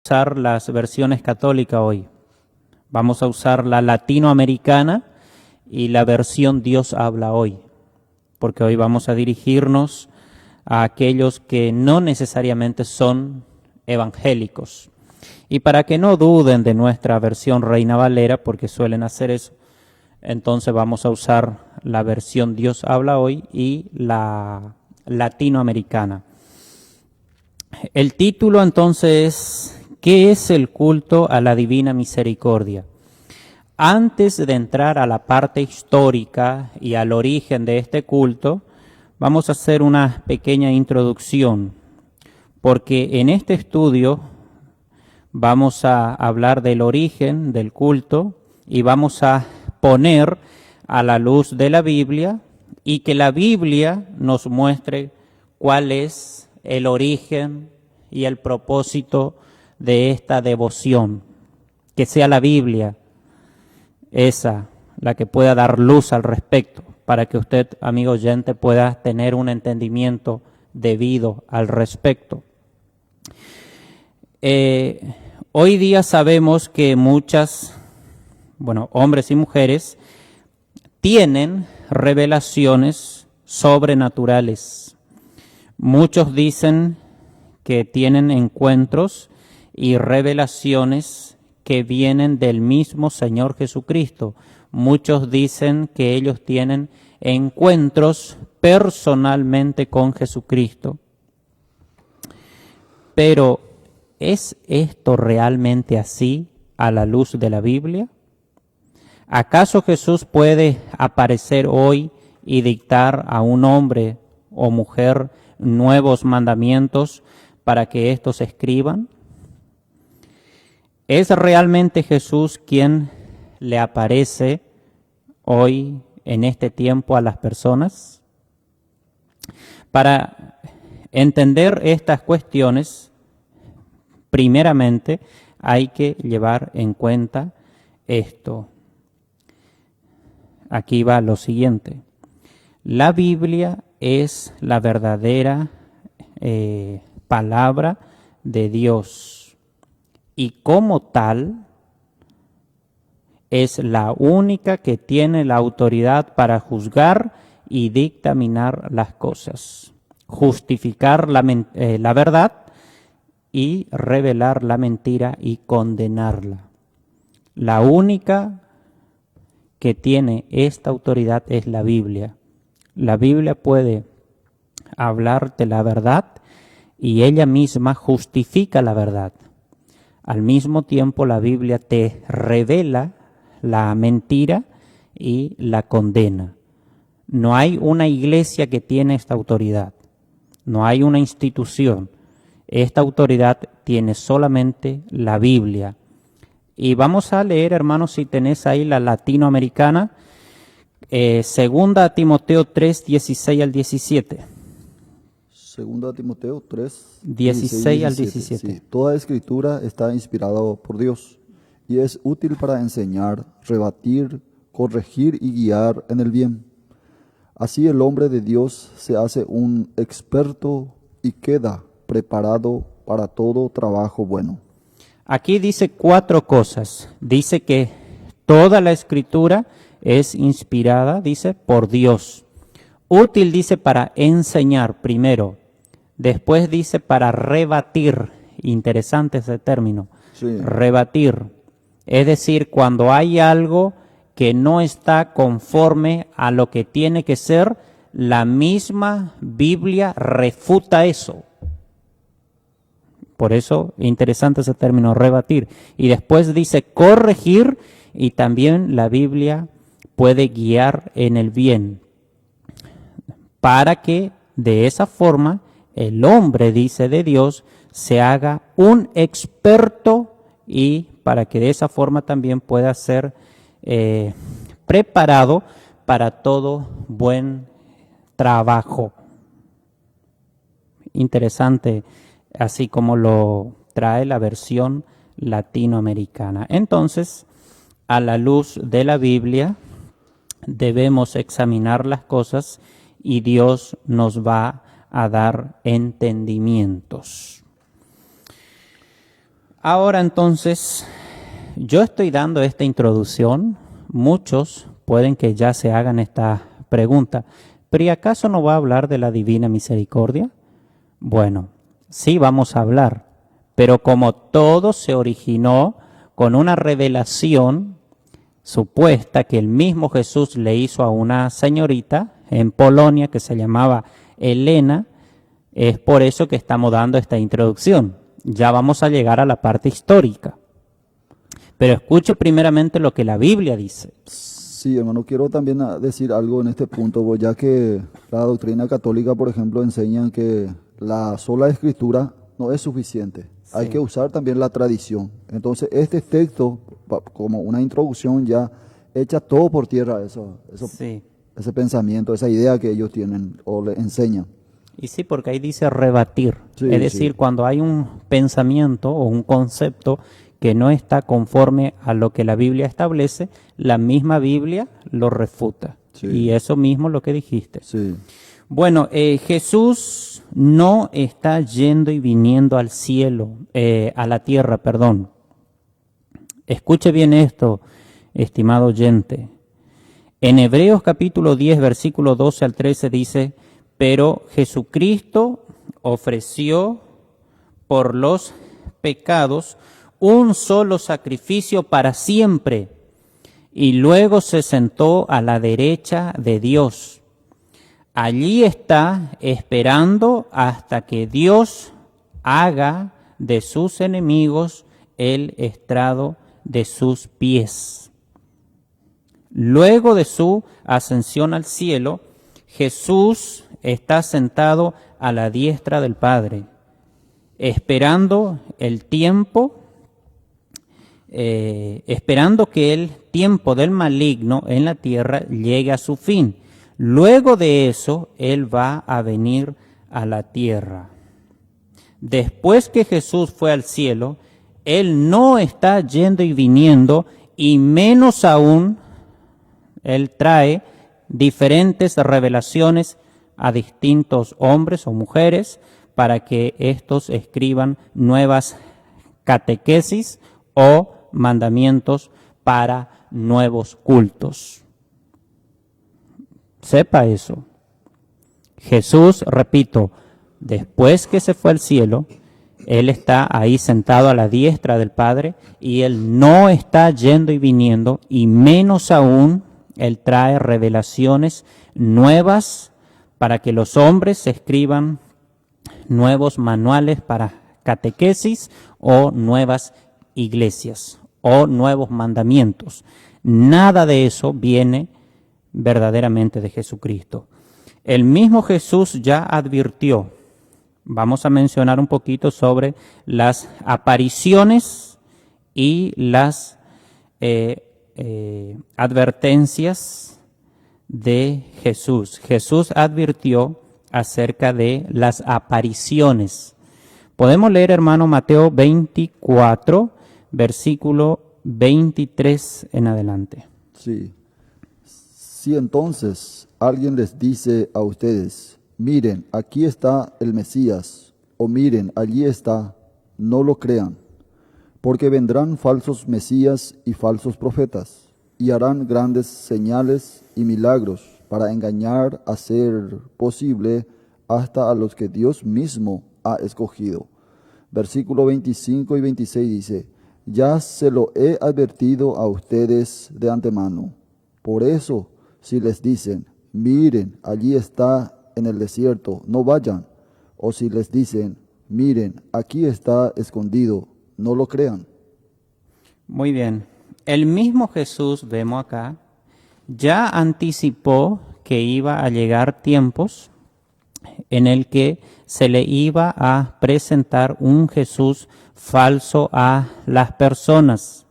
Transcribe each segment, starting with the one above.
Usar las versiones católicas hoy. Vamos a usar la latinoamericana y la versión Dios habla hoy, porque hoy vamos a dirigirnos a aquellos que no necesariamente son evangélicos. Y para que no duden de nuestra versión Reina Valera, porque suelen hacer eso, entonces vamos a usar la versión Dios habla hoy y la latinoamericana. El título entonces es ¿qué es el culto a la Divina Misericordia? Antes de entrar a la parte histórica y al origen de este culto, vamos a hacer una pequeña introducción, porque en este estudio vamos a hablar del origen del culto y vamos a poner a la luz de la Biblia y que la Biblia nos muestre cuál es el origen y el propósito de esta devoción, que sea la Biblia esa la que pueda dar luz al respecto, para que usted, amigo oyente, pueda tener un entendimiento debido al respecto. Hoy día sabemos que hombres y mujeres tienen revelaciones sobrenaturales. Muchos dicen que tienen encuentros y revelaciones que vienen del mismo Señor Jesucristo. Muchos dicen que ellos tienen encuentros personalmente con Jesucristo. Pero, ¿es esto realmente así a la luz de la Biblia? ¿Acaso Jesús puede aparecer hoy y dictar a un hombre o mujer nuevos mandamientos para que estos escriban? ¿Es realmente Jesús quien le aparece hoy en este tiempo a las personas? Para entender estas cuestiones, primeramente hay que llevar en cuenta esto. Aquí va lo siguiente. La Biblia es la verdadera palabra de Dios. Y como tal, es la única que tiene la autoridad para juzgar y dictaminar las cosas, justificar la verdad y revelar la mentira y condenarla. La única que tiene esta autoridad es la Biblia. La Biblia puede hablarte la verdad y ella misma justifica la verdad. Al mismo tiempo, la Biblia te revela la mentira y la condena. No hay una iglesia que tiene esta autoridad. No hay una institución. Esta autoridad tiene solamente la Biblia. Y vamos a leer, hermanos, si tenés ahí la latinoamericana, 2 Timoteo 3, 16 al 17. 2 Timoteo 3, 16 al 17. Sí, toda escritura está inspirada por Dios y es útil para enseñar, rebatir, corregir y guiar en el bien. Así el hombre de Dios se hace un experto y queda preparado para todo trabajo bueno. Aquí dice 4 cosas. Dice que toda la escritura es inspirada, dice, por Dios. Útil, dice, para enseñar primero. Después dice para rebatir. Interesante ese término. Sí. Rebatir. Es decir, cuando hay algo que no está conforme a lo que tiene que ser, la misma Biblia refuta eso. Por eso, interesante ese término, rebatir. Y después dice corregir, y también la Biblia puede guiar en el bien, para que de esa forma el hombre, dice de Dios, se haga un experto y para que de esa forma también pueda ser preparado para todo buen trabajo. Interesante, así como lo trae la versión latinoamericana. Entonces, a la luz de la Biblia, debemos examinar las cosas y Dios nos va a dar entendimientos. Ahora entonces, yo estoy dando esta introducción, muchos pueden que ya se hagan esta pregunta, ¿pero y acaso no va a hablar de la divina misericordia? Bueno, sí vamos a hablar, pero como todo se originó con una revelación supuesta que el mismo Jesús le hizo a una señorita en Polonia que se llamaba Elena, es por eso que estamos dando esta introducción. Ya vamos a llegar a la parte histórica. Pero escuche primeramente lo que la Biblia dice. Sí, hermano, quiero también decir algo en este punto, pues, ya que la doctrina católica, por ejemplo, enseña que la sola escritura no es suficiente. Hay que usar también la tradición. Entonces, este texto, como una introducción, ya echa todo por tierra ese pensamiento, esa idea que ellos tienen o le enseñan. Y sí, porque ahí dice rebatir. Sí, es decir, cuando hay un pensamiento o un concepto que no está conforme a lo que la Biblia establece, la misma Biblia lo refuta. Sí. Y eso mismo es lo que dijiste. Sí. Bueno, Jesús no está yendo y viniendo al cielo, a la tierra, perdón. Escuche bien esto, estimado oyente. En Hebreos capítulo 10, versículo 12 al 13 dice, pero Jesucristo ofreció por los pecados un solo sacrificio para siempre, y luego se sentó a la derecha de Dios. Allí está esperando hasta que Dios haga de sus enemigos el estrado de sus pies. Luego de su ascensión al cielo, Jesús está sentado a la diestra del Padre, esperando el tiempo, esperando que el tiempo del maligno en la tierra llegue a su fin. Luego de eso, Él va a venir a la tierra. Después que Jesús fue al cielo, Él no está yendo y viniendo, y menos aún, Él trae diferentes revelaciones a distintos hombres o mujeres para que estos escriban nuevas catequesis o mandamientos para nuevos cultos. Sepa eso. Jesús, repito, después que se fue al cielo, Él está ahí sentado a la diestra del Padre y Él no está yendo y viniendo, y menos aún Él trae revelaciones nuevas para que los hombres escriban nuevos manuales para catequesis o nuevas iglesias o nuevos mandamientos. Nada de eso viene verdaderamente de Jesucristo. El mismo Jesús ya advirtió. Vamos a mencionar un poquito sobre las apariciones y las advertencias de Jesús. Jesús advirtió acerca de las apariciones. Podemos leer, hermano, Mateo 24, versículo 23 en adelante. Sí. Si entonces alguien les dice a ustedes, miren, aquí está el Mesías, o miren, allí está, no lo crean, porque vendrán falsos Mesías y falsos profetas, y harán grandes señales y milagros para engañar a ser posible hasta a los que Dios mismo ha escogido. Versículo 25 y 26 dice, ya se lo he advertido a ustedes de antemano. Por eso, si les dicen, miren, allí está en el desierto, no vayan. O si les dicen, miren, aquí está escondido, no lo crean. Muy bien. El mismo Jesús, vemos acá, ya anticipó que iba a llegar tiempos en el que se le iba a presentar un Jesús falso a las personas.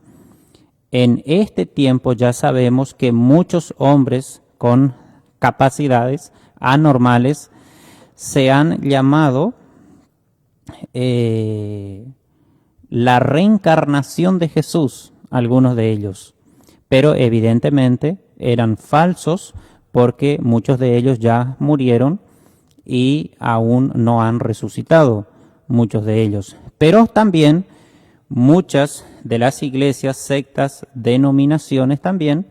En este tiempo ya sabemos que muchos hombres con capacidades anormales se han llamado la reencarnación de Jesús, algunos de ellos, pero evidentemente eran falsos porque muchos de ellos ya murieron y aún no han resucitado, muchos de ellos. Pero también muchas de las iglesias, sectas, denominaciones también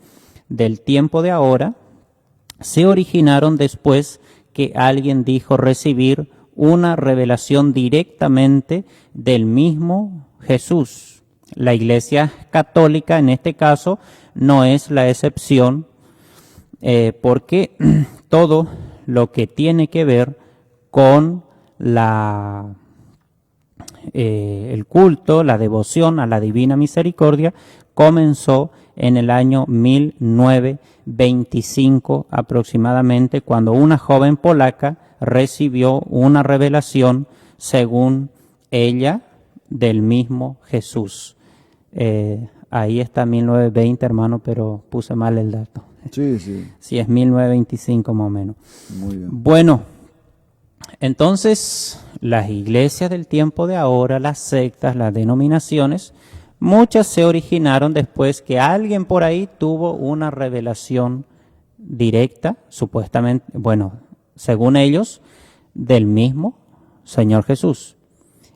del tiempo de ahora se originaron después que alguien dijo recibir una revelación directamente del mismo Jesús. La Iglesia Católica en este caso no es la excepción, porque todo lo que tiene que ver con el culto, la devoción a la Divina Misericordia comenzó en el año 1925 aproximadamente, cuando una joven polaca recibió una revelación, según ella, del mismo Jesús. Ahí está 1920, hermano, pero puse mal el dato. Sí, sí. Sí, es 1925 más o menos. Muy bien. Bueno, entonces las iglesias del tiempo de ahora, las sectas, las denominaciones, muchas se originaron después que alguien por ahí tuvo una revelación directa, supuestamente, bueno, según ellos, del mismo Señor Jesús.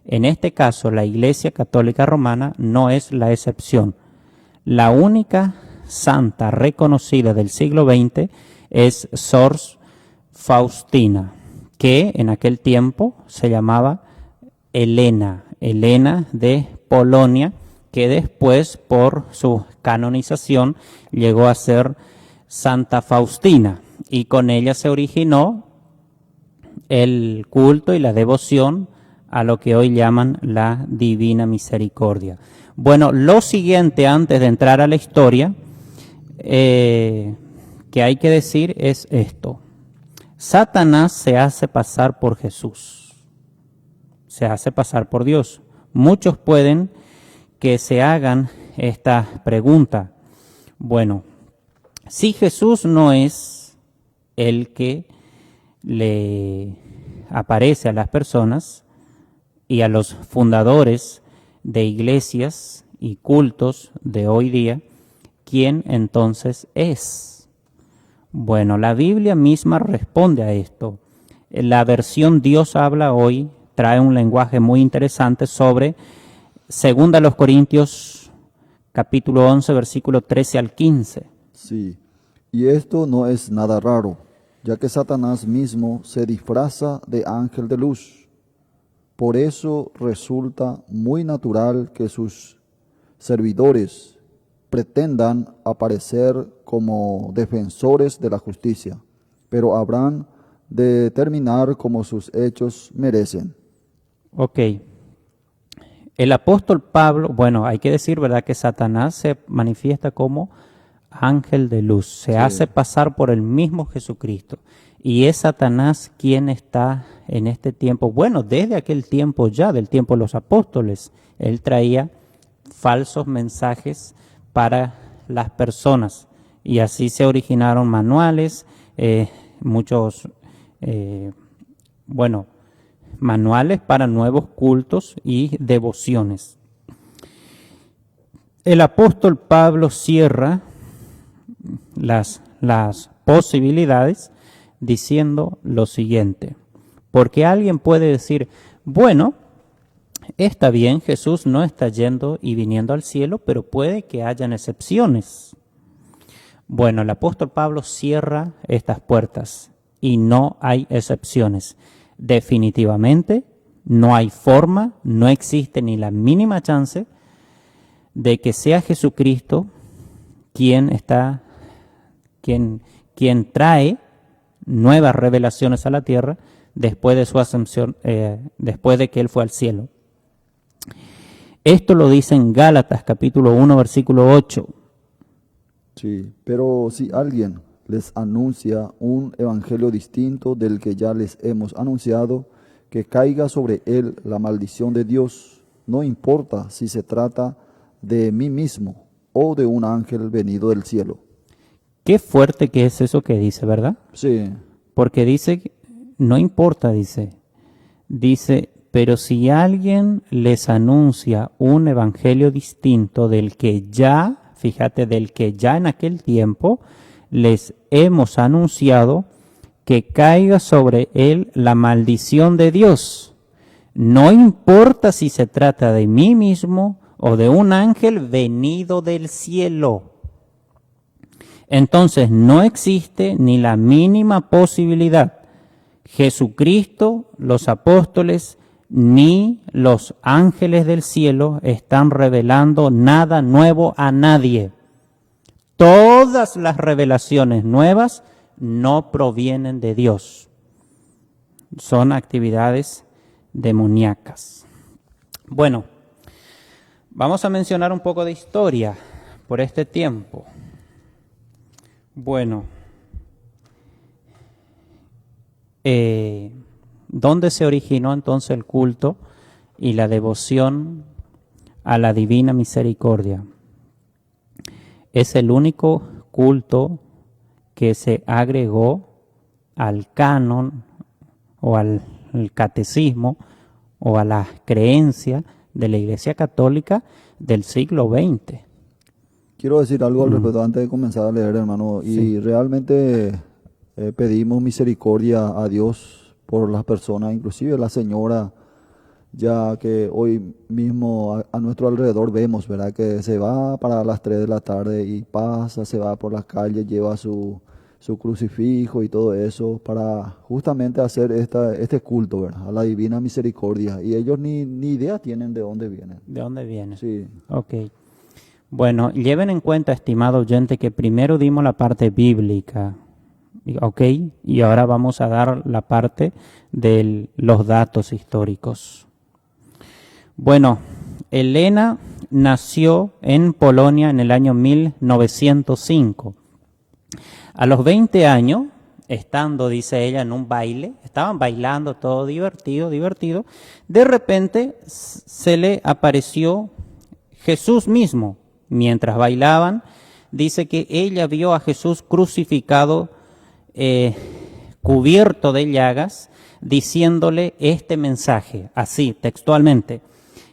En este caso, la Iglesia Católica Romana no es la excepción. La única santa reconocida del siglo XX es Sor Faustina, que en aquel tiempo se llamaba Elena de Polonia, que después por su canonización llegó a ser Santa Faustina, y con ella se originó el culto y la devoción a lo que hoy llaman la Divina Misericordia. Bueno, lo siguiente antes de entrar a la historia que hay que decir es esto. Satanás se hace pasar por Jesús, se hace pasar por Dios. Muchos pueden que se hagan esta pregunta. Bueno, si Jesús no es el que le aparece a las personas y a los fundadores de iglesias y cultos de hoy día, ¿quién entonces es? Bueno, la Biblia misma responde a esto. La versión Dios habla hoy trae un lenguaje muy interesante sobre 2 Corintios capítulo 11, versículo 13 al 15. Sí, y esto no es nada raro, ya que Satanás mismo se disfraza de ángel de luz. Por eso resulta muy natural que sus servidores pretendan aparecer como defensores de la justicia, pero habrán de terminar como sus hechos merecen. Ok. El apóstol Pablo, bueno, hay que decir, ¿verdad?, que Satanás se manifiesta como ángel de luz, se hace pasar por el mismo Jesucristo. Y es Satanás quien está en este tiempo, bueno, desde aquel tiempo ya, del tiempo de los apóstoles, él traía falsos mensajes para las personas, y así se originaron manuales, muchos, manuales para nuevos cultos y devociones. El apóstol Pablo cierra las posibilidades diciendo lo siguiente, porque alguien puede decir, bueno, está bien, Jesús no está yendo y viniendo al cielo, pero puede que hayan excepciones. Bueno, el apóstol Pablo cierra estas puertas y no hay excepciones. Definitivamente no hay forma, no existe ni la mínima chance de que sea Jesucristo quien trae nuevas revelaciones a la tierra después de su ascensión, después de que él fue al cielo. Esto lo dice en Gálatas capítulo 1 versículo 8. Sí, pero si alguien les anuncia un evangelio distinto del que ya les hemos anunciado, que caiga sobre él la maldición de Dios, no importa si se trata de mí mismo o de un ángel venido del cielo. Qué fuerte que es eso que dice, ¿verdad? Sí. Porque dice, no importa, dice, pero si alguien les anuncia un evangelio distinto del que ya, fíjate, del que ya en aquel tiempo les hemos anunciado, que caiga sobre él la maldición de Dios. No importa si se trata de mí mismo o de un ángel venido del cielo. Entonces no existe ni la mínima posibilidad. Jesucristo, los apóstoles, ni los ángeles del cielo están revelando nada nuevo a nadie. Todas las revelaciones nuevas no provienen de Dios. Son actividades demoníacas. Bueno, vamos a mencionar un poco de historia por este tiempo. Bueno, ¿dónde se originó entonces el culto y la devoción a la divina misericordia? Es el único culto que se agregó al canon o al catecismo o a la creencia de la Iglesia Católica del siglo XX. Quiero decir algo al respecto antes de comenzar a leer, hermano. Y Sí. realmente pedimos misericordia a Dios por las personas, inclusive la señora, ya que hoy mismo a nuestro alrededor vemos, ¿verdad? Que se va para las 3 de la tarde y pasa, se va por las calles, lleva su crucifijo y todo eso para justamente hacer este culto, ¿verdad? A la divina misericordia. Y ellos ni idea tienen de dónde vienen. ¿De dónde viene? Sí. Ok. Bueno, lleven en cuenta, estimado oyente, que primero dimos la parte bíblica, ¿ok? Y ahora vamos a dar la parte de los datos históricos. Bueno, Elena nació en Polonia en el año 1905. A los 20 años, estando, dice ella, en un baile, estaban bailando todo divertido, de repente se le apareció Jesús mismo. Mientras bailaban, dice que ella vio a Jesús crucificado, cubierto de llagas, diciéndole este mensaje, así, textualmente: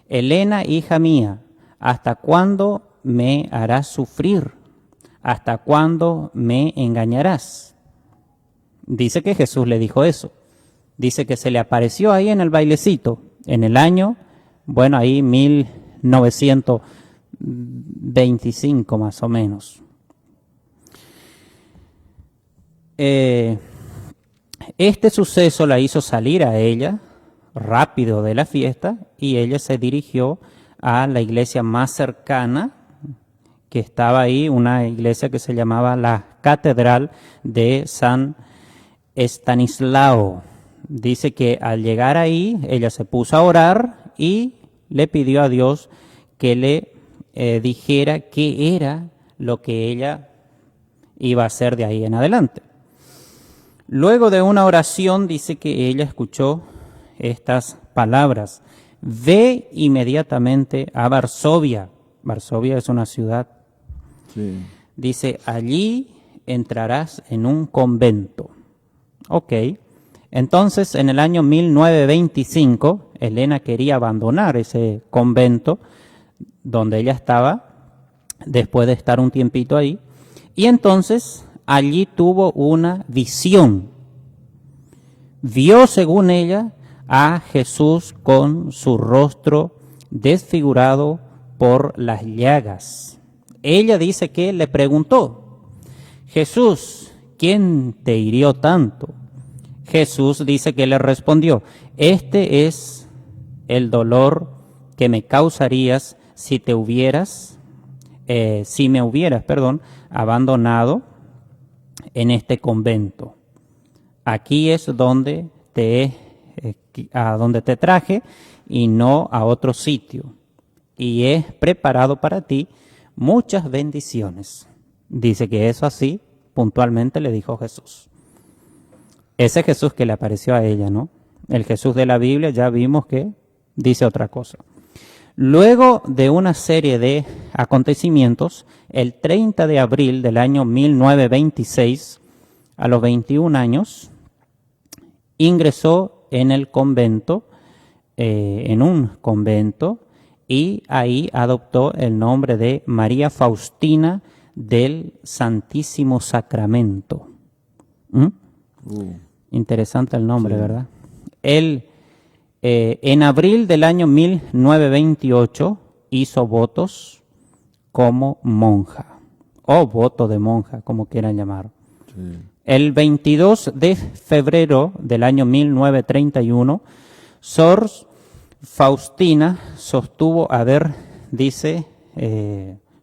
Elena, hija mía, ¿hasta cuándo me harás sufrir? ¿Hasta cuándo me engañarás? Dice que Jesús le dijo eso. Dice que se le apareció ahí en el bailecito, en el año, bueno, ahí 1925 más o menos. Este suceso la hizo salir a ella rápido de la fiesta y ella se dirigió a la iglesia más cercana que estaba ahí, una iglesia que se llamaba la Catedral de San Estanislao. Dice que al llegar ahí ella se puso a orar y le pidió a Dios que le dijera qué era lo que ella iba a hacer de ahí en adelante. Luego de una oración dice que ella escuchó estas palabras: ve inmediatamente a Varsovia. Varsovia es una ciudad. Sí. Dice, allí entrarás en un convento. Ok. Entonces, en el año 1925, Elena quería abandonar ese convento donde ella estaba, después de estar un tiempito ahí, y entonces allí tuvo una visión. Vio, según ella, a Jesús con su rostro desfigurado por las llagas. Ella dice que le preguntó: Jesús, ¿quién te hirió tanto? Jesús dice que le respondió: este es el dolor que me causarías si me hubieras, abandonado en este convento. Aquí es donde a donde te traje y no a otro sitio. Y he preparado para ti muchas bendiciones. Dice que eso así puntualmente le dijo Jesús. Ese Jesús que le apareció a ella, ¿no? El Jesús de la Biblia ya vimos que dice otra cosa. Luego de una serie de acontecimientos, el 30 de abril del año 1926, a los 21 años, ingresó en el convento, en un convento, y ahí adoptó el nombre de María Faustina del Santísimo Sacramento. Interesante el nombre, sí, ¿verdad? Él, en abril del año 1928, hizo votos como monja, o voto de monja, como quieran llamar. Sí. El 22 de febrero del año 1931, Sor Faustina sostuvo haber, dice,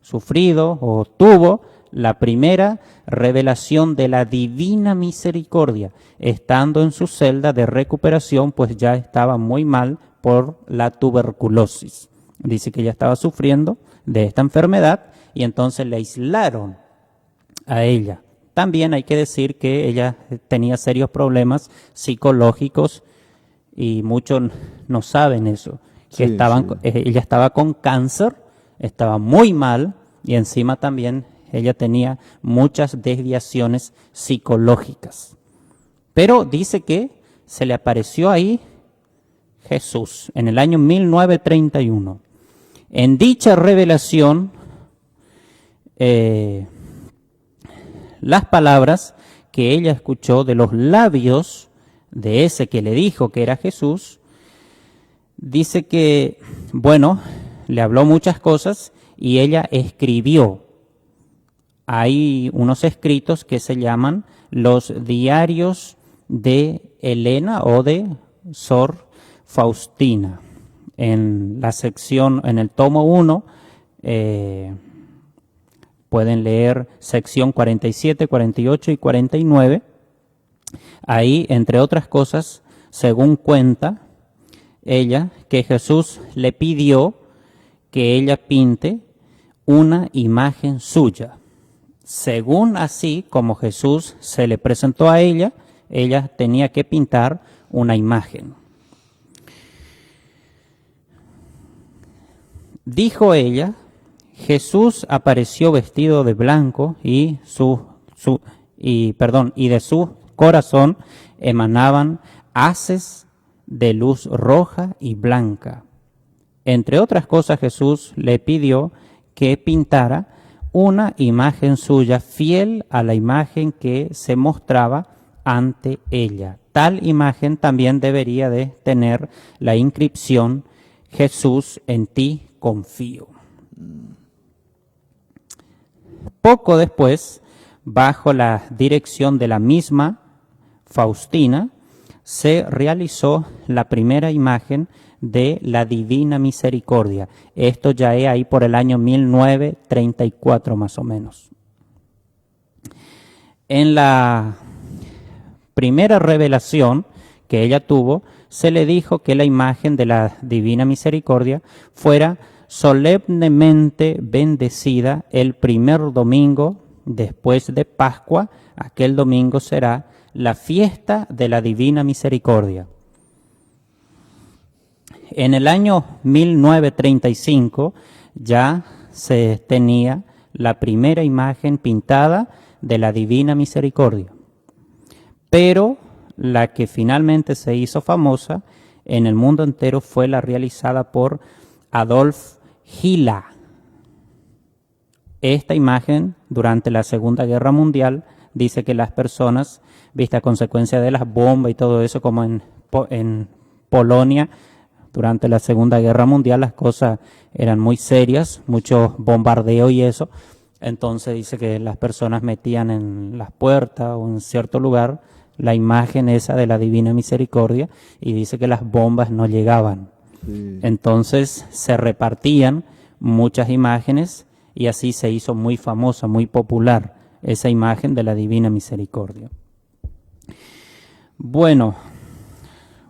sufrido o tuvo la primera revelación de la divina misericordia, estando en su celda de recuperación, pues ya estaba muy mal por la tuberculosis. Dice que ya estaba sufriendo de esta enfermedad y entonces le aislaron a ella. También hay que decir que ella tenía serios problemas psicológicos y muchos no saben eso, que Sí, estaban, sí. ella estaba con cáncer, estaba muy mal y encima también ella tenía muchas desviaciones psicológicas. Pero dice que se le apareció ahí Jesús en el año 1931. En dicha revelación, las palabras que ella escuchó de los labios de ese que le dijo que era Jesús, dice que, bueno, le habló muchas cosas y ella escribió. Hay unos escritos que se llaman los diarios de Elena o de Sor Faustina. En la sección, en el tomo 1, pueden leer sección 47, 48 y 49. Ahí, entre otras cosas, según cuenta ella, que Jesús le pidió que ella pinte una imagen suya. Según así como Jesús se le presentó a ella, ella tenía que pintar una imagen. Dijo ella, Jesús apareció vestido de blanco y de su corazón emanaban haces de luz roja y blanca. Entre otras cosas, Jesús le pidió que pintara una imagen suya fiel a la imagen que se mostraba ante ella. Tal imagen también debería de tener la inscripción Jesús, en ti confío. Poco después, bajo la dirección de la misma Faustina, se realizó la primera imagen de la Divina Misericordia. Esto ya es ahí por el año 1934 más o menos. En la primera revelación que ella tuvo, se le dijo que la imagen de la Divina Misericordia fuera solemnemente bendecida el primer domingo después de Pascua. Aquel domingo será la fiesta de la Divina Misericordia. En el año 1935 ya se tenía la primera imagen pintada de la Divina Misericordia. Pero la que finalmente se hizo famosa en el mundo entero fue la realizada por Adolf Hitler. Esta imagen, durante la Segunda Guerra Mundial, dice que las personas, vista a consecuencia de las bombas y todo eso, como en Polonia, durante la Segunda Guerra Mundial las cosas eran muy serias, mucho bombardeo y eso. Entonces dice que las personas metían en las puertas o en cierto lugar la imagen esa de la Divina Misericordia y dice que las bombas no llegaban. Sí. Entonces se repartían muchas imágenes y así se hizo muy famosa, muy popular esa imagen de la Divina Misericordia. Bueno,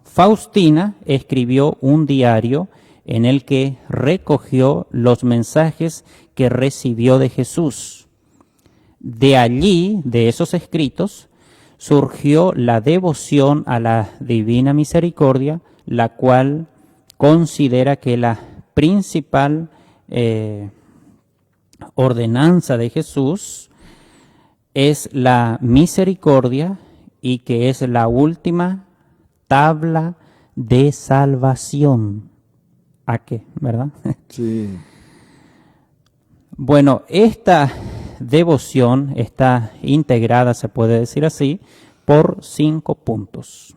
Faustina escribió un diario en el que recogió los mensajes que recibió de Jesús. De allí, de esos escritos, surgió la devoción a la Divina Misericordia, la cual considera que la principal ordenanza de Jesús es la misericordia y que es la última tabla de salvación. ¿A qué? ¿Verdad? Sí. Bueno, esta devoción está integrada, se puede decir así, por 5 puntos.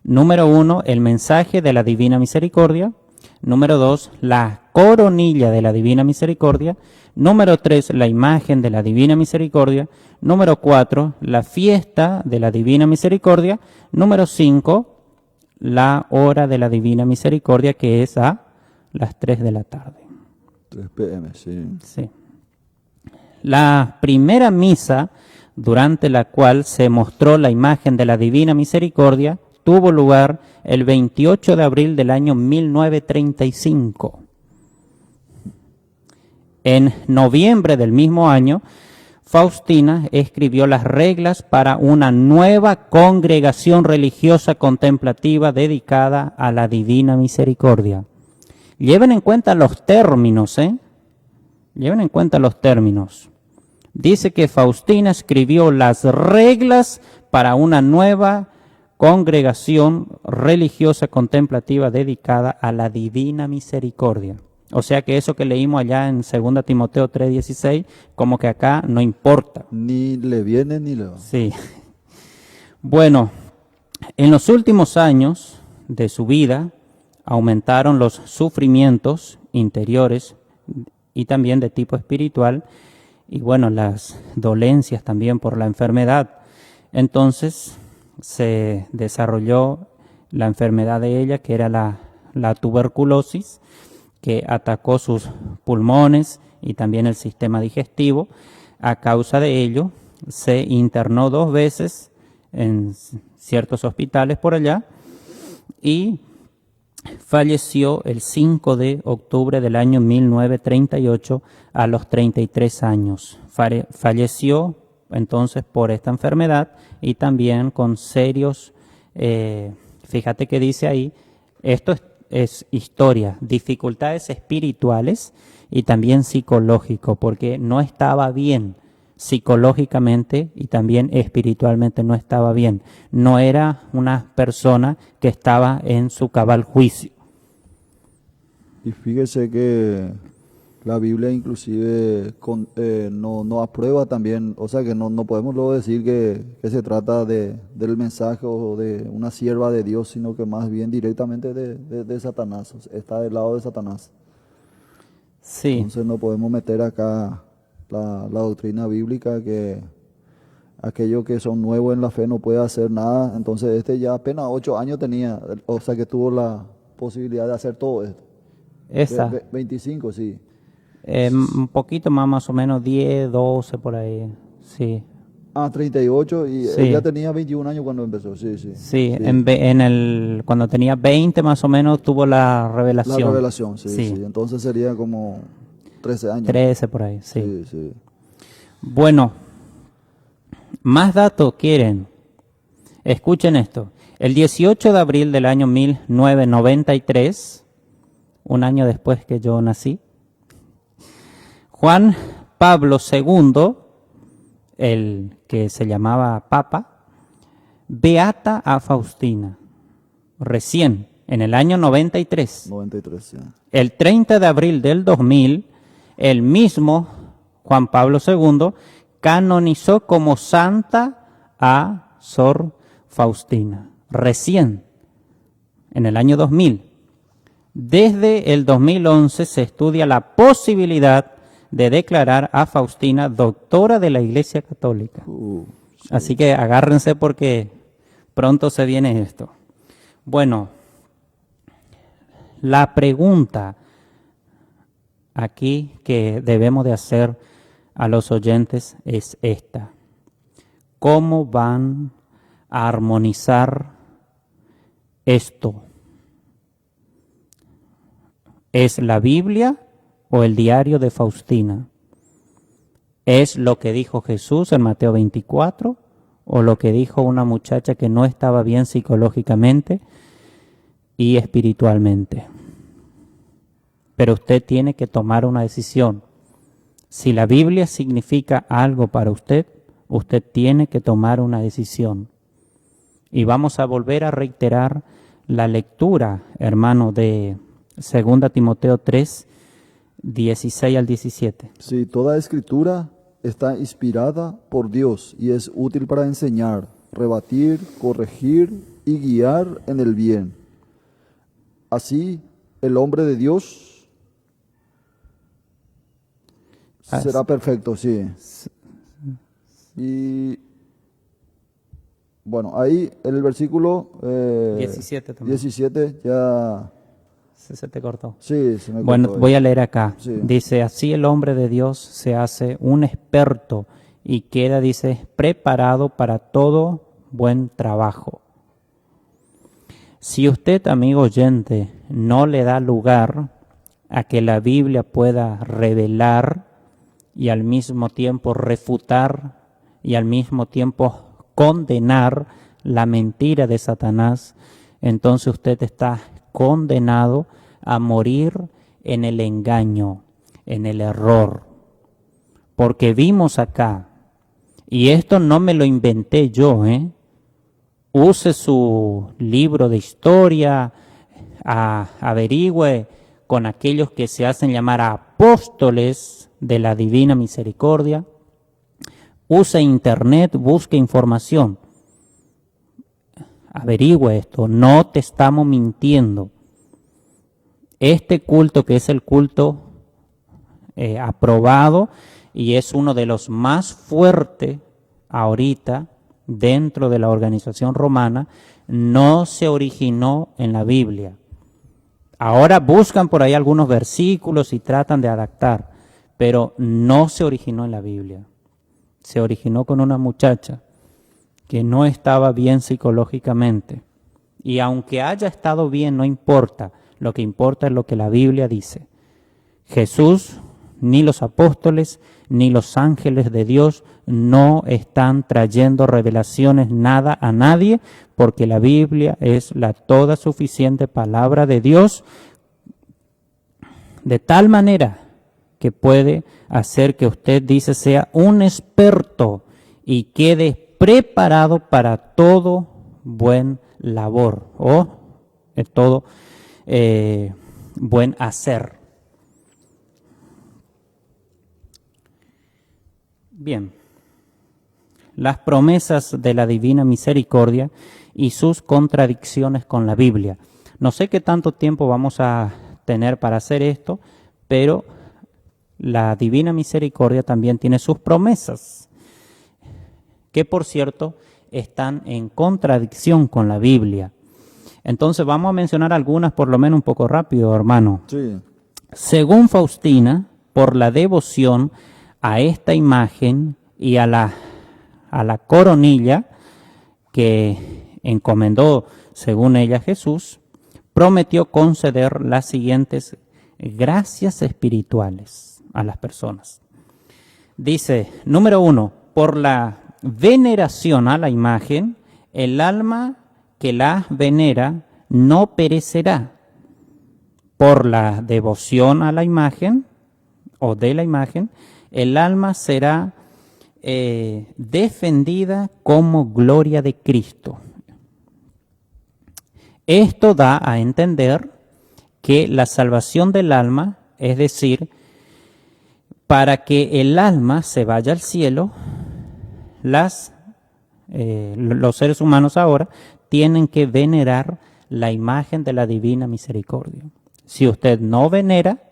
Número 1, el mensaje de la Divina Misericordia. Número 2, la coronilla de la Divina Misericordia. Número 3, la imagen de la Divina Misericordia. Número 4, la fiesta de la Divina Misericordia. Número 5, la hora de la Divina Misericordia, que es a las 3 de la tarde. 3 p.m., sí. Sí. La primera misa durante la cual se mostró la imagen de la Divina Misericordia tuvo lugar el 28 de abril del año 1935. En noviembre del mismo año, Faustina escribió las reglas para una nueva congregación religiosa contemplativa dedicada a la Divina Misericordia. Lleven en cuenta los términos, Lleven en cuenta los términos. Dice que Faustina escribió las reglas para una nueva congregación religiosa contemplativa dedicada a la Divina Misericordia. O sea que eso que leímos allá en 2 Timoteo 3:16, como que acá no importa. Ni le viene ni le va. Sí. Bueno, en los últimos años de su vida aumentaron los sufrimientos interiores y también de tipo espiritual, y bueno, las dolencias también por la enfermedad. Entonces se desarrolló la enfermedad de ella, que era la tuberculosis, que atacó sus pulmones y también el sistema digestivo. A causa de ello, se internó 2 veces en ciertos hospitales por allá y falleció el 5 de octubre del año 1938 a los 33 años. Falleció entonces por esta enfermedad y también con serios, fíjate que dice ahí, esto es historia, dificultades espirituales y también psicológico, porque no estaba bien psicológicamente y también espiritualmente no estaba bien. No era una persona que estaba en su cabal juicio. Y fíjese que la Biblia inclusive no aprueba también, o sea que no podemos luego decir que se trata del mensaje o de una sierva de Dios, sino que más bien directamente de Satanás, o sea, está del lado de Satanás. Sí. Entonces no podemos meter acá la doctrina bíblica que aquellos que son nuevos en la fe no puede hacer nada. Entonces ya apenas 8 años tenía, o sea que tuvo la posibilidad de hacer todo esto. Esa. 25, sí. Un poquito más o menos 10, 12 por ahí. Sí. 38 y Sí. ella tenía 21 años cuando empezó, sí. Sí. Cuando tenía 20 más o menos tuvo la revelación. La revelación, sí. Entonces sería como 13 años. 13 por ahí, sí. Sí. Bueno, más datos quieren. Escuchen esto. El 18 de abril del año 1993, un año después que yo nací, Juan Pablo II, el que se llamaba Papa, beata a Faustina, recién, en el año 93. 93, sí. El 30 de abril del 2000, el mismo Juan Pablo II canonizó como santa a Sor Faustina, recién, en el año 2000. Desde el 2011 se estudia la posibilidad de declarar a Faustina doctora de la Iglesia Católica. Sí. Así que agárrense porque pronto se viene esto. Bueno, la pregunta aquí que debemos de hacer a los oyentes es esta: ¿cómo van a armonizar esto? ¿Es la Biblia o el diario de Faustina? ¿Es lo que dijo Jesús en Mateo 24 o lo que dijo una muchacha que no estaba bien psicológicamente y espiritualmente? Pero usted tiene que tomar una decisión. Si la Biblia significa algo para usted, usted tiene que tomar una decisión. Y vamos a volver a reiterar la lectura, hermano, de 2 Timoteo 3, 16 al 17. Sí, toda escritura está inspirada por Dios y es útil para enseñar, rebatir, corregir y guiar en el bien. Así, el hombre de Dios será perfecto, sí. Y bueno, ahí en el versículo 17 también. 17 ya... Se te cortó. Sí, se me Bueno, cortó ahí. voy a leer acá. Sí. Dice, así el hombre de Dios se hace un experto y queda, dice, preparado para todo buen trabajo. Si usted, amigo oyente, no le da lugar a que la Biblia pueda revelar y al mismo tiempo refutar y al mismo tiempo condenar la mentira de Satanás, entonces usted está condenado a morir en el engaño, en el error. Porque vimos acá, y esto no me lo inventé yo, use su libro de historia, averigüe con aquellos que se hacen llamar apóstoles de la Divina Misericordia, use internet, busque información, averigüe esto, no te estamos mintiendo. Este culto, que es el culto aprobado y es uno de los más fuertes ahorita dentro de la organización romana, no se originó en la Biblia. Ahora buscan por ahí algunos versículos y tratan de adaptar, pero no se originó en la Biblia. Se originó con una muchacha que no estaba bien psicológicamente. Y aunque haya estado bien, no importa. Lo que importa es lo que la Biblia dice. Jesús, ni los apóstoles, ni los ángeles de Dios no están trayendo revelaciones nada a nadie, porque la Biblia es la toda suficiente palabra de Dios, de tal manera que puede hacer que usted, dice, sea un experto y quede preparado para todo buen labor o todo buen hacer. Bien, las promesas de la Divina Misericordia y sus contradicciones con la Biblia. No sé qué tanto tiempo vamos a tener para hacer esto, pero la Divina Misericordia también tiene sus promesas, que por cierto están en contradicción con la Biblia. Entonces vamos a mencionar algunas, por lo menos un poco rápido, hermano. Sí. Según Faustina, por la devoción a esta imagen y a la coronilla que encomendó, según ella, Jesús, prometió conceder las siguientes gracias espirituales a las personas. Dice, número 1, por la veneración a la imagen, el alma que la venera no perecerá. Por la devoción a la imagen o de la imagen, el alma será defendida como gloria de Cristo. Esto da a entender que la salvación del alma, es decir, para que el alma se vaya al cielo, los seres humanos ahora tienen que venerar la imagen de la Divina Misericordia. Si usted no venera,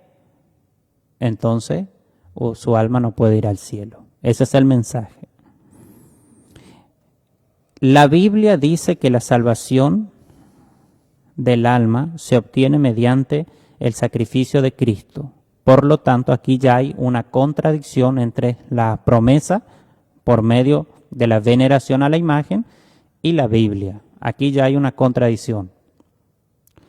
entonces su alma no puede ir al cielo. Ese es el mensaje. La Biblia dice que la salvación del alma se obtiene mediante el sacrificio de Cristo. Por lo tanto, aquí ya hay una contradicción entre la promesa por medio de la veneración a la imagen y la Biblia. Aquí ya hay una contradicción.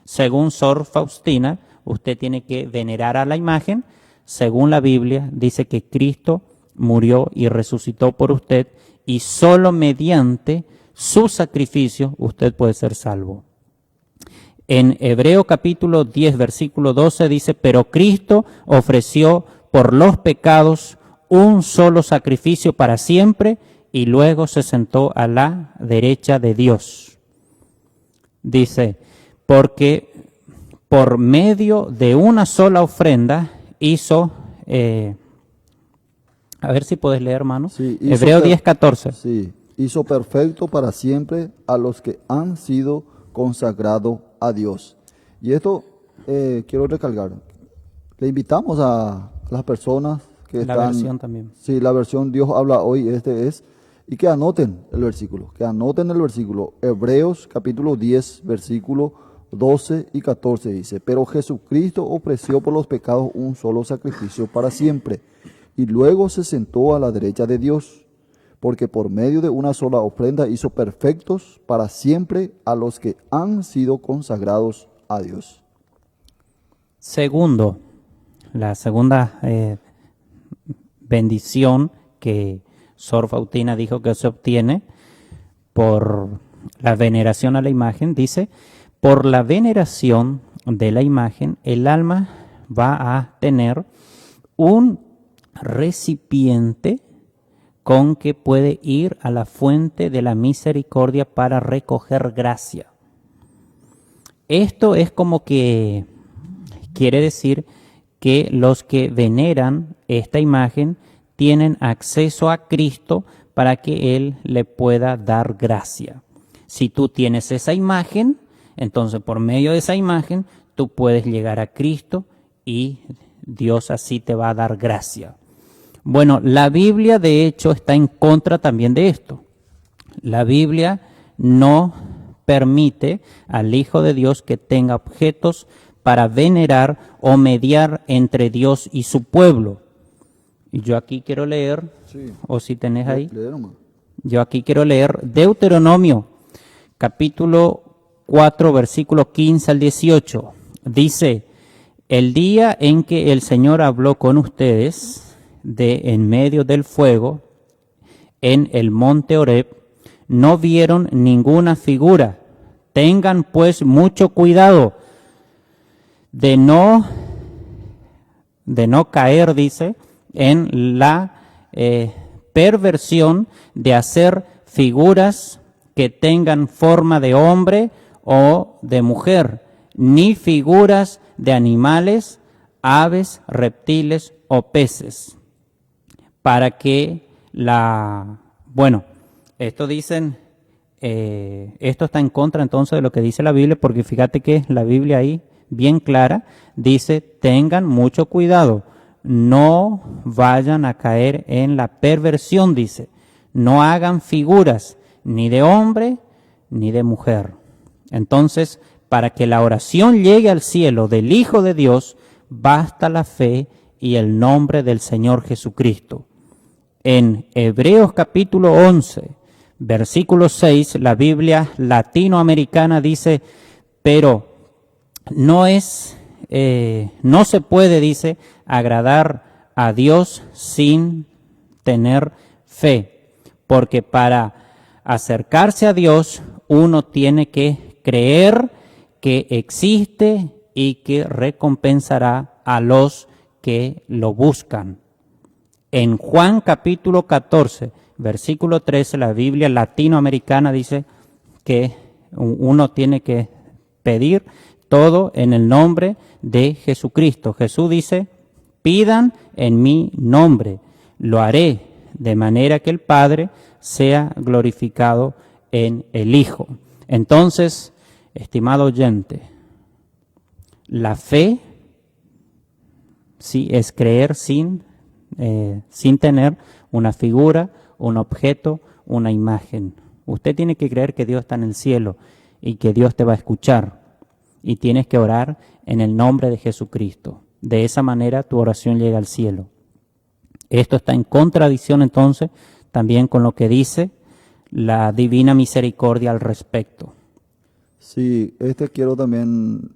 Según Sor Faustina, usted tiene que venerar a la imagen. Según la Biblia, dice que Cristo murió y resucitó por usted y solo mediante su sacrificio usted puede ser salvo. En Hebreo capítulo 10, versículo 12 dice, pero Cristo ofreció por los pecados un solo sacrificio para siempre y luego se sentó a la derecha de Dios. Dice, porque por medio de una sola ofrenda hizo, a ver si puedes leer, hermano, Sí, Hebreo 10, 14. Sí, hizo perfecto para siempre a los que han sido consagrados a Dios. Y esto quiero recalcar. Le invitamos a las personas que La están, versión también. sí, la versión Dios habla hoy, este es, y que anoten el versículo, Hebreos capítulo 10, versículo 12 y 14 dice, pero Jesucristo ofreció por los pecados un solo sacrificio para siempre, y luego se sentó a la derecha de Dios, porque por medio de una sola ofrenda hizo perfectos para siempre a los que han sido consagrados a Dios. Segundo, la segunda bendición que Sor Faustina dijo que se obtiene por la veneración a la imagen, dice, por la veneración de la imagen, el alma va a tener un recipiente con que puede ir a la fuente de la misericordia para recoger gracia. Esto es como que quiere decir que los que veneran esta imagen tienen acceso a Cristo para que Él le pueda dar gracia. Si tú tienes esa imagen, entonces por medio de esa imagen tú puedes llegar a Cristo y Dios así te va a dar gracia. Bueno, la Biblia de hecho está en contra también de esto. La Biblia no permite al Hijo de Dios que tenga objetos para venerar o mediar entre Dios y su pueblo. Y yo aquí quiero leer, Sí. o si tenés ahí, Lee nomás. yo aquí quiero leer Deuteronomio, capítulo 4, versículo 15 al 18. Dice, el día en que el Señor habló con ustedes de en medio del fuego, en el monte Horeb, no vieron ninguna figura. Tengan pues mucho cuidado de no caer, dice, en la perversión de hacer figuras que tengan forma de hombre o de mujer, ni figuras de animales, aves, reptiles o peces, para que esto dicen, esto está en contra entonces de lo que dice la Biblia, porque fíjate que la Biblia ahí, bien clara, dice, tengan mucho cuidado, no vayan a caer en la perversión, dice, no hagan figuras ni de hombre ni de mujer. Entonces, para que la oración llegue al cielo del Hijo de Dios, basta la fe y el nombre del Señor Jesucristo. En Hebreos capítulo 11, versículo 6, la Biblia latinoamericana dice, pero no se puede, dice, agradar a Dios sin tener fe, porque para acercarse a Dios uno tiene que creer que existe y que recompensará a los que lo buscan. En Juan capítulo 14, versículo 13, la Biblia latinoamericana dice que uno tiene que pedir todo en el nombre de Jesucristo. Jesús dice, pidan en mi nombre, lo haré, de manera que el Padre sea glorificado en el Hijo. Entonces, estimado oyente, la fe sí es creer sin tener una figura, un objeto, una imagen. Usted tiene que creer que Dios está en el cielo y que Dios te va a escuchar. Y tienes que orar en el nombre de Jesucristo. De esa manera tu oración llega al cielo. Esto está en contradicción entonces también con lo que dice la divina misericordia al respecto. Sí, quiero también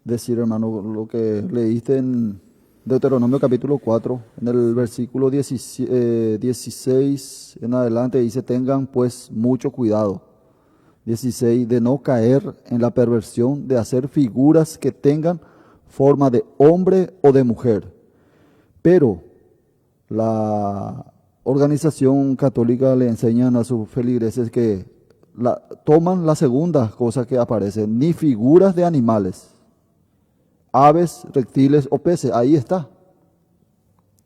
decir, hermano, lo que leíste en Deuteronomio capítulo 4, en el versículo 16 en adelante, dice, tengan pues mucho cuidado. 16, de no caer en la perversión de hacer figuras que tengan forma de hombre o de mujer. Pero la organización católica le enseñan a sus feligreses que toman la segunda cosa que aparece, ni figuras de animales, aves, reptiles o peces. Ahí está.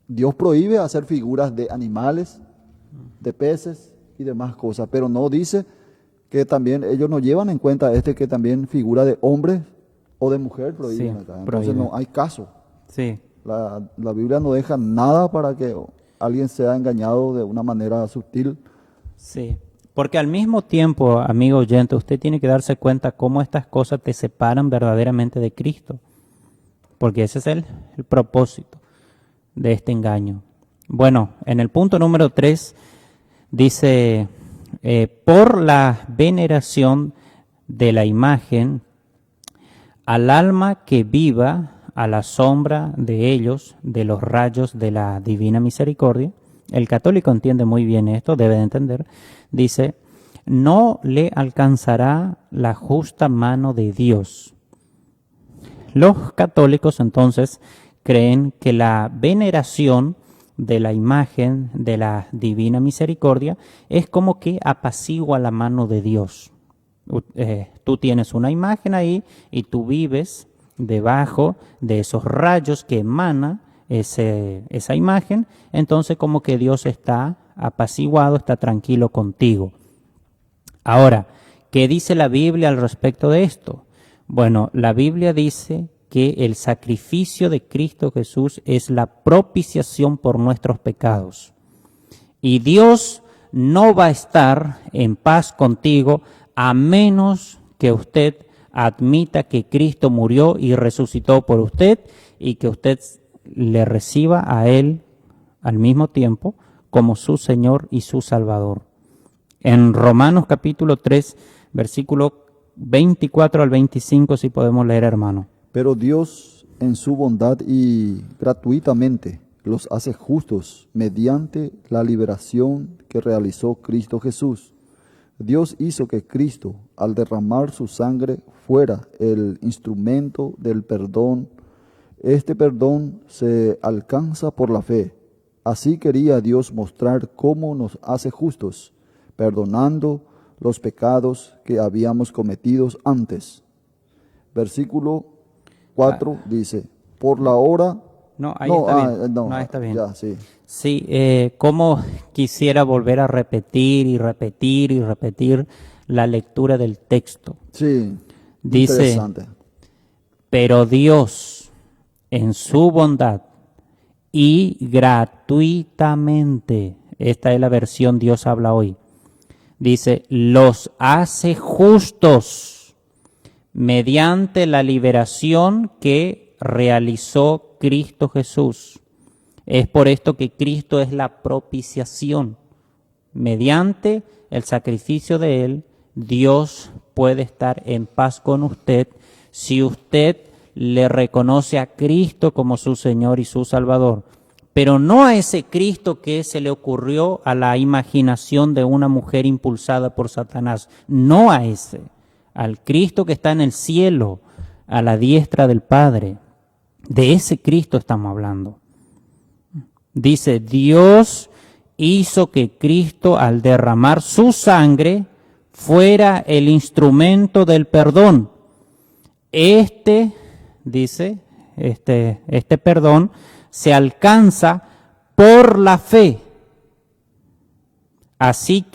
Dios prohíbe hacer figuras de animales, de peces y demás cosas, pero no dice que también ellos no llevan en cuenta que también figura de hombre o de mujer prohíben Sí, acá. Entonces prohíbe. no hay caso. Sí. La Biblia no deja nada para que alguien sea engañado de una manera sutil. Sí, porque al mismo tiempo, amigo oyente, usted tiene que darse cuenta cómo estas cosas te separan verdaderamente de Cristo, porque ese es el propósito de este engaño. Bueno, en el punto número 3 dice, por la veneración de la imagen, al alma que viva a la sombra de ellos, de los rayos de la divina misericordia. El católico entiende muy bien esto, debe de entender. Dice, no le alcanzará la justa mano de Dios. Los católicos entonces creen que la veneración de la imagen de la divina misericordia es como que apacigua la mano de Dios. Tú tienes una imagen ahí y tú vives debajo de esos rayos que emana esa imagen, entonces como que Dios está apaciguado, está tranquilo contigo. Ahora, ¿qué dice la Biblia al respecto de esto? Bueno, la Biblia dice que el sacrificio de Cristo Jesús es la propiciación por nuestros pecados. Y Dios no va a estar en paz contigo a menos que usted admita que Cristo murió y resucitó por usted y que usted le reciba a Él al mismo tiempo como su Señor y su Salvador. En Romanos capítulo 3, versículo 24 al 25, si podemos leer, hermano. Pero Dios, en su bondad y gratuitamente, los hace justos mediante la liberación que realizó Cristo Jesús. Dios hizo que Cristo, al derramar su sangre, fuera el instrumento del perdón. Este perdón se alcanza por la fe. Así quería Dios mostrar cómo nos hace justos, perdonando los pecados que habíamos cometido antes. Versículo 4 dice, por la hora... No, ahí está bien. No, está bien. Ya, sí. Sí, como quisiera volver a repetir y repetir y repetir la lectura del texto. Sí, dice, interesante. Pero Dios, en su bondad y gratuitamente, esta es la versión Dios habla hoy, dice, los hace justos mediante la liberación que realizó Cristo Jesús. Es por esto que Cristo es la propiciación. Mediante el sacrificio de Él, Dios puede estar en paz con usted si usted le reconoce a Cristo como su Señor y su Salvador. Pero no a ese Cristo que se le ocurrió a la imaginación de una mujer impulsada por Satanás. No a ese. Al Cristo que está en el cielo, a la diestra del Padre. De ese Cristo estamos hablando. Dice, Dios hizo que Cristo, al derramar su sangre, fuera el instrumento del perdón. Dice, este perdón se alcanza por la fe. Así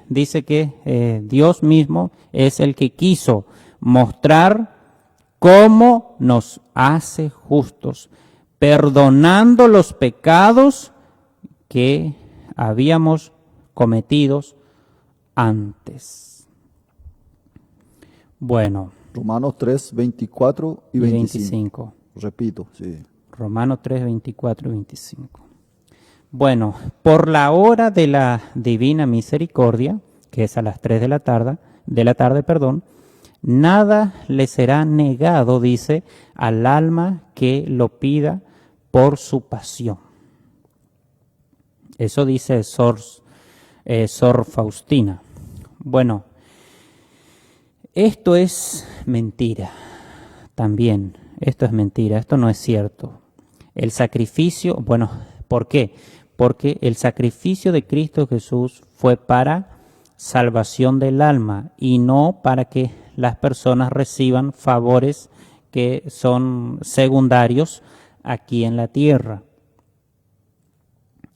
dice que Dios mismo es el que quiso mostrar cómo nos hace justos, perdonando los pecados que habíamos cometido antes. Bueno. Romanos 3, 24 y 25. Repito, sí. Romanos 3, 24 y 25. Bueno, por la hora de la divina misericordia, que es a las 3 de la tarde, nada le será negado, dice, al alma que lo pida por su pasión. Eso dice Sor Faustina. Bueno, esto es mentira también. Esto es mentira, esto no es cierto. El sacrificio, bueno, ¿por qué? Porque el sacrificio de Cristo Jesús fue para salvación del alma y no para que las personas reciban favores que son secundarios aquí en la tierra.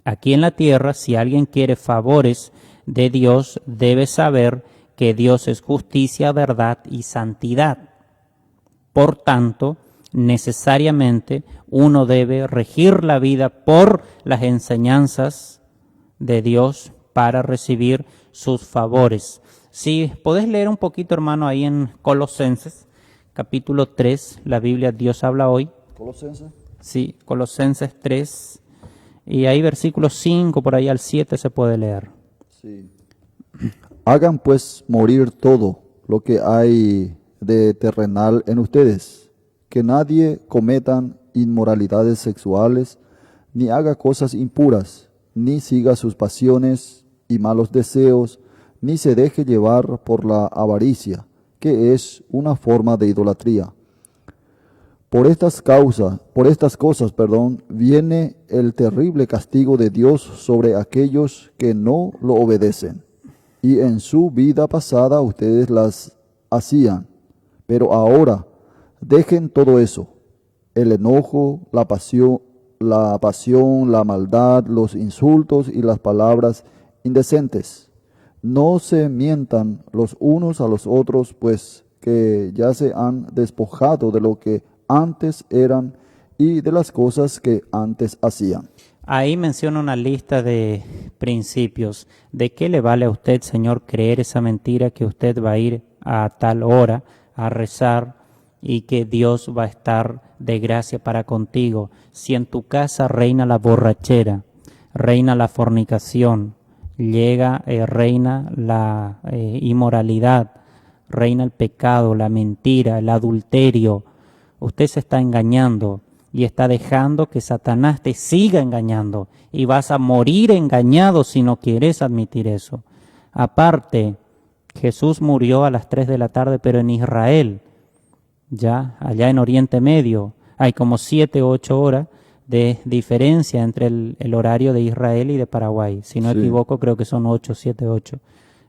Aquí en la tierra, si alguien quiere favores de Dios, debe saber que Dios es justicia, verdad y santidad. Por tanto, necesariamente uno debe regir la vida por las enseñanzas de Dios para recibir sus favores. Si podés leer un poquito, hermano, ahí en Colosenses, capítulo 3, la Biblia Dios habla hoy. Colosenses. Sí, Colosenses 3, y ahí versículos 5, por ahí al 7 se puede leer. Sí. Hagan pues morir todo lo que hay de terrenal en ustedes, que nadie cometan inmoralidades sexuales, ni haga cosas impuras, ni siga sus pasiones y malos deseos, ni se deje llevar por la avaricia, que es una forma de idolatría. Por estas cosas, viene el terrible castigo de Dios sobre aquellos que no lo obedecen. Y en su vida pasada ustedes las hacían, pero ahora dejen todo eso: el enojo, la pasión, la maldad, los insultos y las palabras indecentes. No se mientan los unos a los otros, pues que ya se han despojado de lo que antes eran y de las cosas que antes hacían. Ahí menciona una lista de principios. ¿De qué le vale a usted, Señor, creer esa mentira que usted va a ir a tal hora a rezar y que Dios va a estar de gracia para contigo, si en tu casa reina la borrachera, reina la fornicación, reina la inmoralidad, reina el pecado, la mentira, el adulterio? Usted se está engañando y está dejando que Satanás te siga engañando, y vas a morir engañado si no quieres admitir eso. Aparte, Jesús murió a las 3 de la tarde, pero en Israel, ya allá en Oriente Medio, hay como 7 o 8 horas de diferencia entre el horario de Israel y de Paraguay. Si no Sí. equivoco, creo que son 8, 7, 8.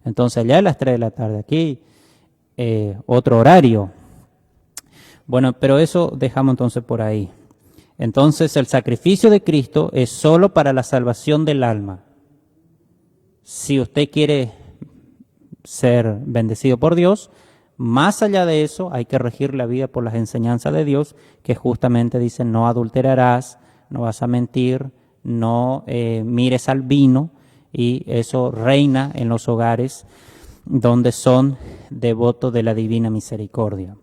Entonces allá a las 3 de la tarde, aquí otro horario. Bueno, pero eso dejamos entonces por ahí. Entonces el sacrificio de Cristo es solo para la salvación del alma. Si usted quiere ser bendecido por Dios, más allá de eso hay que regir la vida por las enseñanzas de Dios, que justamente dicen: no adulterarás, no vas a mentir, no mires al vino, y eso reina en los hogares donde son devotos de la divina misericordia.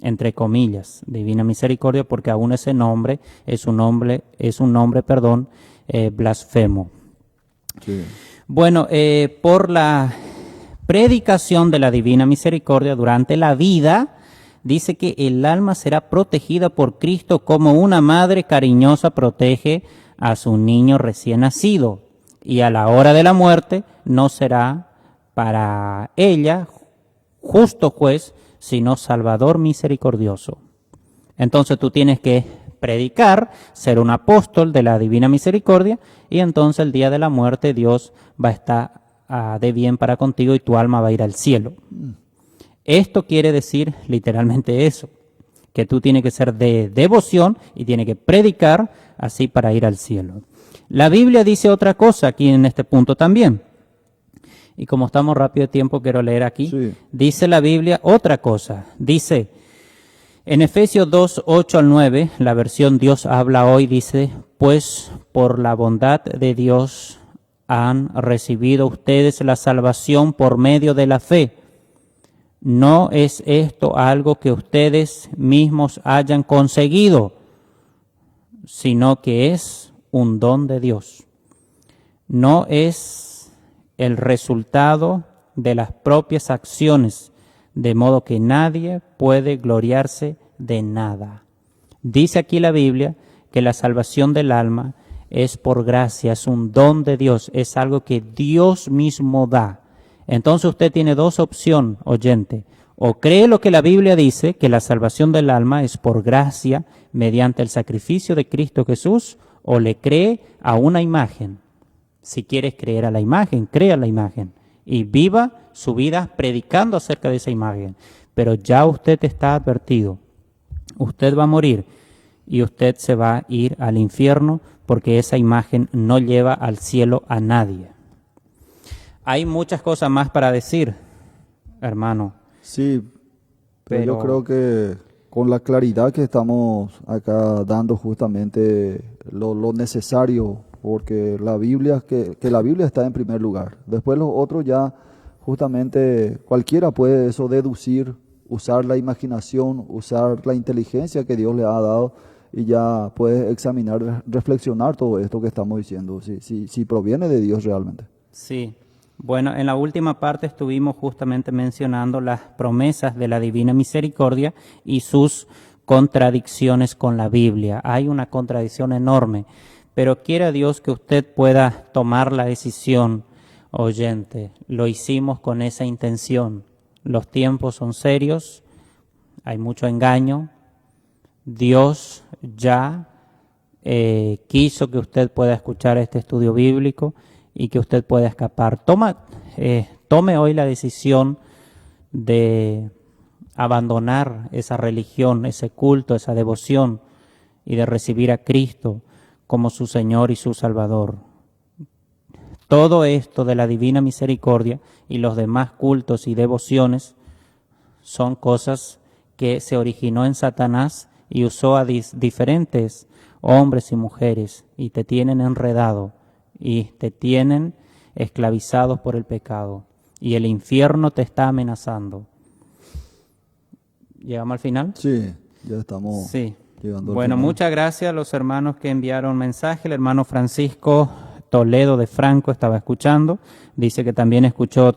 Entre comillas, divina misericordia, porque aún ese nombre es un nombre, blasfemo. Sí. Bueno, por la predicación de la divina misericordia durante la vida, dice que el alma será protegida por Cristo como una madre cariñosa protege a su niño recién nacido, y a la hora de la muerte no será para ella justo juez, sino Salvador misericordioso. Entonces tú tienes que predicar, ser un apóstol de la divina misericordia, y entonces el día de la muerte Dios va a estar de bien para contigo y tu alma va a ir al cielo. Esto quiere decir literalmente eso, que tú tienes que ser de devoción y tienes que predicar así para ir al cielo. La Biblia dice otra cosa aquí en este punto también. Y como estamos rápido de tiempo, quiero leer aquí. Sí. Dice la Biblia otra cosa. Dice, en Efesios 2, 8 al 9, la versión Dios habla hoy, dice: pues por la bondad de Dios han recibido ustedes la salvación por medio de la fe. No es esto algo que ustedes mismos hayan conseguido, sino que es un don de Dios. No es el resultado de las propias acciones, de modo que nadie puede gloriarse de nada. Dice aquí la Biblia que la salvación del alma es por gracia, es un don de Dios, es algo que Dios mismo da. Entonces usted tiene dos opciones, oyente: o cree lo que la Biblia dice, que la salvación del alma es por gracia mediante el sacrificio de Cristo Jesús, o le cree a una imagen. Si quieres creer a la imagen, crea la imagen y viva su vida predicando acerca de esa imagen. Pero ya usted está advertido. Usted va a morir y usted se va a ir al infierno, porque esa imagen no lleva al cielo a nadie. Hay muchas cosas más para decir, hermano. Sí, pero yo Pero- creo que con la claridad que estamos acá dando justamente lo necesario, porque la Biblia, que la Biblia está en primer lugar. Después los otros ya justamente cualquiera puede eso deducir, usar la imaginación, usar la inteligencia que Dios le ha dado y ya puede examinar, reflexionar todo esto que estamos diciendo, si proviene de Dios realmente. Sí. Bueno, en la última parte estuvimos justamente mencionando las promesas de la Divina Misericordia y sus contradicciones con la Biblia. Hay una contradicción enorme, pero quiera Dios que usted pueda tomar la decisión, oyente. Lo hicimos con esa intención. Los tiempos son serios, hay mucho engaño. Dios ya quiso que usted pueda escuchar este estudio bíblico y que usted pueda escapar. Tome hoy la decisión de abandonar esa religión, ese culto, esa devoción y de recibir a Cristo como su Señor y su Salvador. Todo esto de la Divina Misericordia y los demás cultos y devociones son cosas que se originó en Satanás y usó a diferentes hombres y mujeres y te tienen enredado y te tienen esclavizados por el pecado y el infierno te está amenazando. ¿Llegamos al final? Sí, ya estamos llegando al Bueno, final. muchas gracias a los hermanos que enviaron mensaje. El hermano Francisco Toledo de Franco estaba escuchando, dice que también escuchó